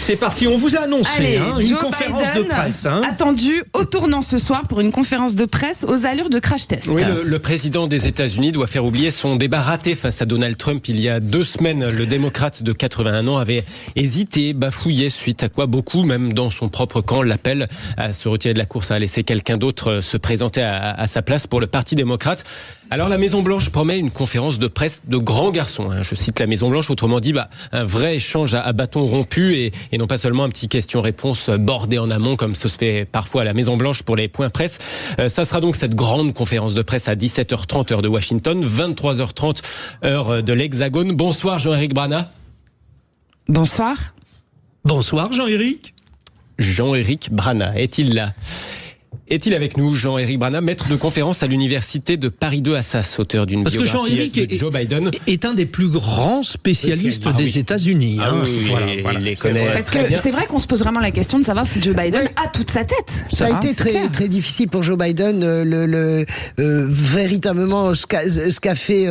C'est parti, on vous a annoncé une Joe conférence Biden de presse. Attendu au tournant ce soir pour une conférence de presse aux allures de crash test. Oui, le président des États-Unis doit faire oublier son débat raté face à Donald Trump il y a 2 semaines. Le démocrate de 81 ans avait hésité, bafouillé, suite à quoi beaucoup, même dans son propre camp, l'appellent à se retirer de la course, à laisser quelqu'un d'autre se présenter à sa place pour le Parti démocrate. Alors la Maison-Blanche promet une conférence de presse de grands garçons. Je cite la Maison-Blanche, autrement dit, un vrai échange à bâton rompu et non pas seulement un petit question-réponse bordé en amont comme ce se fait parfois à la Maison-Blanche pour les points presse. Ça sera donc cette grande conférence de presse à 17h30 heure de Washington, 23h30 heure de l'Hexagone. Bonsoir Jean-Éric Brana. Bonsoir. Bonsoir Jean-Éric. Jean-Éric Brana, est-il là ? Est-il avec nous, Jean-Éric Brana, maître de conférence à l'université de Paris 2 Assas, auteur d'une biographie de Joe Biden. Est un des plus grands spécialistes des États-Unis. Il les connaît. Parce que c'est vrai qu'on se pose vraiment la question de savoir si Joe Biden a toute sa tête. Ça a été très difficile pour Joe Biden, véritablement ce qu'a fait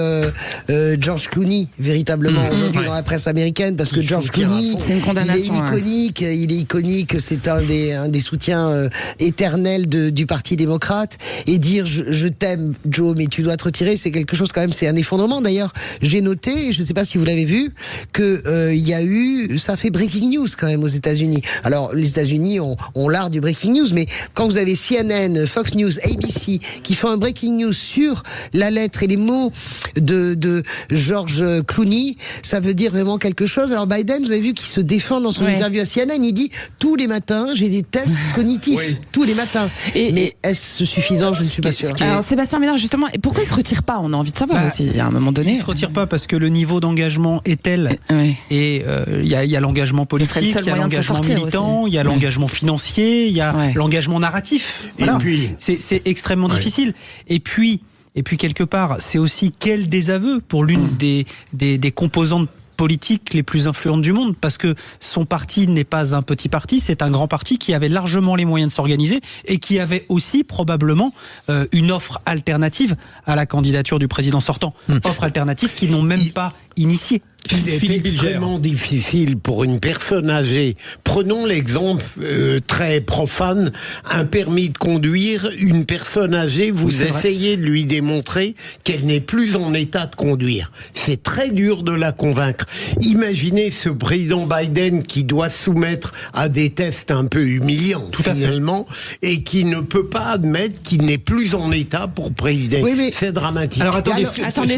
George Clooney, véritablement aujourd'hui dans la presse américaine, parce que George Clooney, c'est une condamnation, il est iconique, c'est un des soutiens éternels du Parti démocrate, et dire je t'aime Joe mais tu dois te retirer, c'est quelque chose quand même, c'est un effondrement. D'ailleurs j'ai noté, je ne sais pas si vous l'avez vu, que il y a eu, ça fait breaking news quand même aux États-Unis. Alors les États-Unis ont l'art du breaking news, mais quand vous avez CNN, Fox News, ABC qui font un breaking news sur la lettre et les mots de George Clooney, ça veut dire vraiment quelque chose. Alors Biden, vous avez vu qu'il se défend dans son interview à CNN, il dit tous les matins j'ai des tests cognitifs, tous les matins. Mais est-ce suffisant? Je ne suis pas sûr. Alors Sébastien Ménard, justement, pourquoi il se retire pas? On a envie de savoir aussi, à un moment donné. Il se retire pas parce que le niveau d'engagement est tel. Et il y a l'engagement politique, il y a l'engagement militant, il y a l'engagement financier, il y a l'engagement narratif. Voilà. C'est extrêmement difficile. Et puis quelque part, c'est aussi quel désaveu pour l'une des composantes politiques les plus influentes du monde, parce que son parti n'est pas un petit parti, c'est un grand parti qui avait largement les moyens de s'organiser et qui avait aussi probablement une offre alternative à la candidature du président sortant. Offre alternative qu'ils n'ont même pas initiée. Il est extrêmement difficile pour une personne âgée. Prenons l'exemple très profane, un permis de conduire, une personne âgée, vous essayez de lui démontrer qu'elle n'est plus en état de conduire. C'est très dur de la convaincre. Imaginez ce président Biden qui doit se soumettre à des tests un peu humiliants finalement, et qui ne peut pas admettre qu'il n'est plus en état pour présider. C'est dramatique. Alors attendez,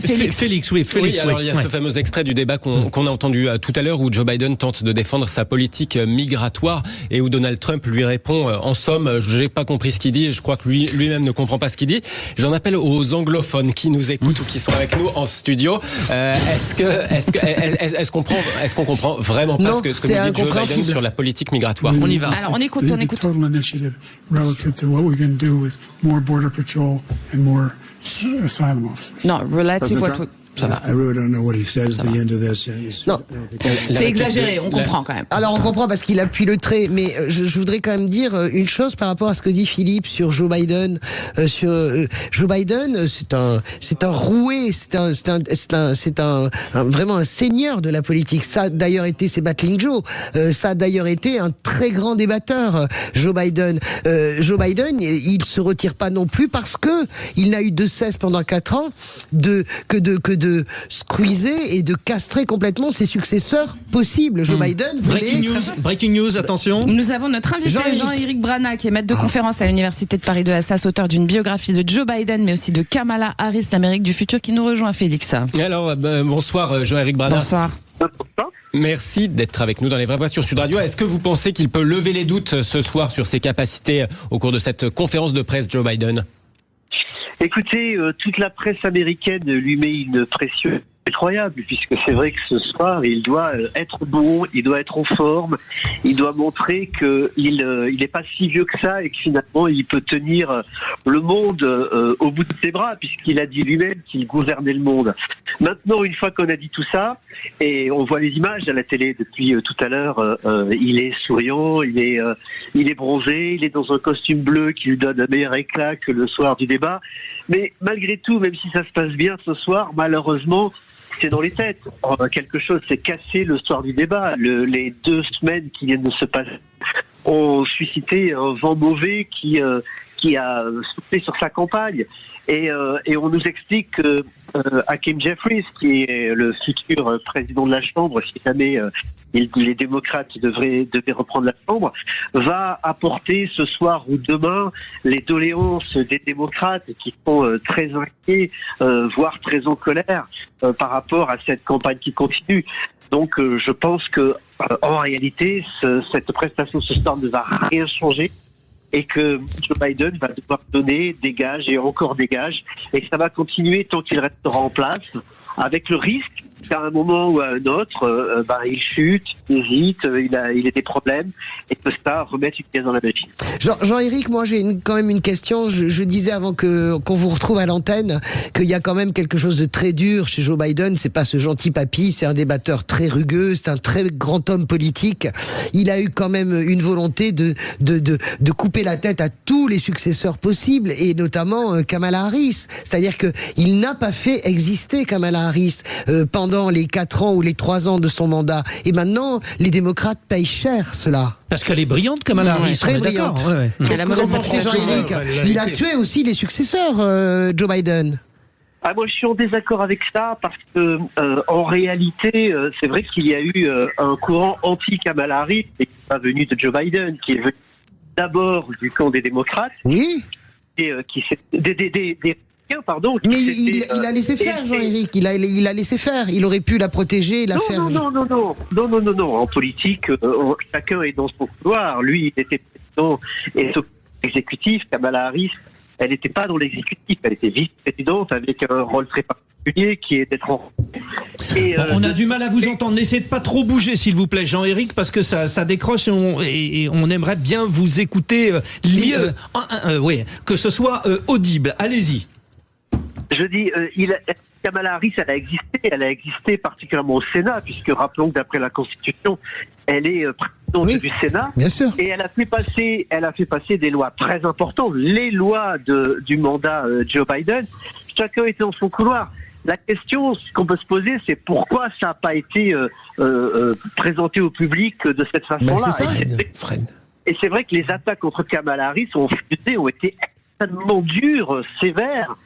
Félix. Alors il y a ce fameux extrait du débat qu'on a entendu tout à l'heure où Joe Biden tente de défendre sa politique migratoire et où Donald Trump lui répond en somme, j'ai pas compris ce qu'il dit, je crois que lui-même ne comprend pas ce qu'il dit. J'en appelle aux anglophones qui nous écoutent ou qui sont avec nous en studio. Est-ce qu'on comprend vraiment pas ce que nous dit Joe Biden sur la politique migratoire? On y va. Alors on écoute. Non, relative what ça va. Non, c'est exagéré, on comprend quand même. Alors on comprend parce qu'il appuie le trait, mais je voudrais quand même dire une chose par rapport à ce que dit Philippe sur Joe Biden. Joe Biden, c'est un roué, c'est vraiment un seigneur de la politique. Ça a d'ailleurs été, c'est Battling Joe. Ça a d'ailleurs été un très grand débatteur, Joe Biden. Joe Biden, il se retire pas non plus parce que il n'a eu de cesse pendant 4 ans de squeezer et de castrer complètement ses successeurs possibles. Joe Biden Breaking news, attention. Nous avons notre invité Jean-Éric Brana, qui est maître de conférence à l'université de Paris 2 Assas, auteur d'une biographie de Joe Biden, mais aussi de Kamala Harris, l'Amérique du futur, qui nous rejoint, Félix. Alors, bonsoir Jean-Éric Brana. Bonsoir. Merci d'être avec nous dans les vraies voix sur Sud Radio. Est-ce que vous pensez qu'il peut lever les doutes ce soir sur ses capacités au cours de cette conférence de presse, Joe Biden ? Écoutez, toute la presse américaine lui met une pression incroyable, puisque c'est vrai que ce soir, il doit être bon, il doit être en forme, il doit montrer qu'il n'est pas si vieux que ça et que finalement il peut tenir le monde au bout de ses bras, puisqu'il a dit lui-même qu'il gouvernait le monde. Maintenant, une fois qu'on a dit tout ça, et on voit les images à la télé depuis tout à l'heure, il est souriant, il est bronzé, il est dans un costume bleu qui lui donne un meilleur éclat que le soir du débat. Mais malgré tout, même si ça se passe bien ce soir, malheureusement, c'est dans les têtes. Quelque chose s'est cassé le soir du débat. Les 2 semaines qui viennent de se passer ont suscité un vent mauvais qui a soufflé sur sa campagne. Et on nous explique que Hakeem Jeffries, qui est le futur président de la Chambre, si jamais les démocrates devaient reprendre la Chambre, va apporter ce soir ou demain les doléances des démocrates qui sont très inquiets, voire très en colère par rapport à cette campagne qui continue. Donc je pense que en réalité, cette prestation ce soir ne va rien changer. Et que Joe Biden va devoir donner des gages et encore des gages, et que ça va continuer tant qu'il restera en place, avec le risque qu'à un moment ou à un autre, il chute, il hésite, il a des problèmes, et que ça remette une pièce dans la machine. Jean-Éric, moi j'ai quand même une question. Je disais avant qu'on vous retrouve à l'antenne qu'il y a quand même quelque chose de très dur chez Joe Biden. C'est pas ce gentil papy, c'est un débatteur très rugueux, c'est un très grand homme politique. Il a eu quand même une volonté de couper la tête à tous les successeurs possibles, et notamment Kamala Harris. C'est-à-dire que il n'a pas fait exister Kamala Harris pendant les 4 ans ou les 3 ans de son mandat. Et maintenant, les démocrates payent cher cela. Parce qu'elle est brillante, Kamala Harris. Très brillante. Qu'est-ce que vous en pensez, Jean-Éric ? Il a tué aussi les successeurs, Joe Biden. Moi, je suis en désaccord avec ça parce que, en réalité, c'est vrai qu'il y a eu un courant anti-Kamala Harris qui n'est pas venu de Joe Biden, qui est venu d'abord du camp des démocrates. Oui. Et qui s'est des pardon. Mais il a laissé faire, Jean-Éric. Il a laissé faire. Il aurait pu la protéger, la faire. Non. En politique, chacun est dans son couloir. Lui, il était président et exécutif. Kamala Harris, elle n'était pas dans l'exécutif. Elle était vice-présidente avec un rôle très particulier qui est d'être en... on a du mal à vous entendre. N'essayez de pas trop bouger, s'il vous plaît, Jean-Éric, parce que ça décroche et on aimerait bien vous écouter que ce soit audible. Allez-y. Je dis, Kamala Harris, elle a existé particulièrement au Sénat, puisque rappelons que d'après la Constitution, elle est présidente du Sénat. Bien sûr. Et elle a fait passer des lois très importantes, les lois du mandat Joe Biden. Chacun était dans son couloir. La question qu'on peut se poser, c'est pourquoi ça n'a pas été présenté au public de cette façon-là. Et c'est vrai que les attaques contre Kamala Harris ont été extrêmement dures, sévères.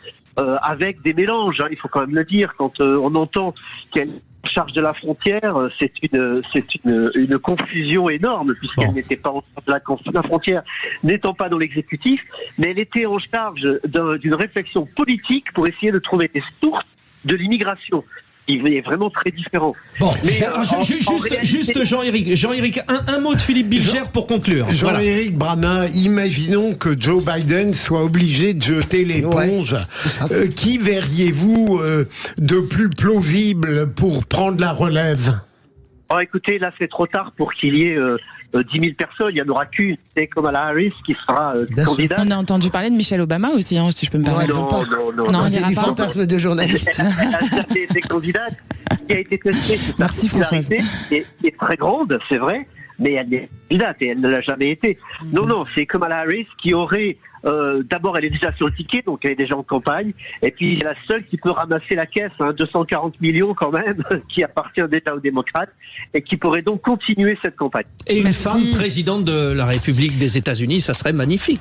Avec des mélanges, il faut quand même le dire. Quand on entend qu'elle est en charge de la frontière, c'est une confusion énorme, puisqu'elle n'était pas en charge de la frontière, n'étant pas dans l'exécutif, mais elle était en charge d'une réflexion politique pour essayer de trouver des sources de l'immigration. Il est vraiment très différent. Bon, mais juste Jean-Éric, un mot de Philippe Bilger pour conclure. Jean-Éric Brana, imaginons que Joe Biden soit obligé de jeter l'éponge. Qui verriez-vous de plus plausible pour prendre la relève ? Écoutez, là c'est trop tard pour qu'il y ait 10 000 personnes, il n'y en aura qu'une, c'est Kamala Harris qui sera candidate. On a entendu parler de Michelle Obama aussi, si je peux me permettre. Non, c'est du fantasme de journaliste. Elle a été candidate, qui a été testée sur sa popularité, qui est très grande, c'est vrai, mais elle est candidate et elle ne l'a jamais été. Non, c'est Kamala Harris qui aurait... d'abord, elle est déjà sur le ticket, donc elle est déjà en campagne. Et puis, c'est la seule qui peut ramasser la caisse, 240 millions quand même, qui appartient déjà aux démocrates, et qui pourrait donc continuer cette campagne. Et une femme présidente de la République des États-Unis, ça serait magnifique.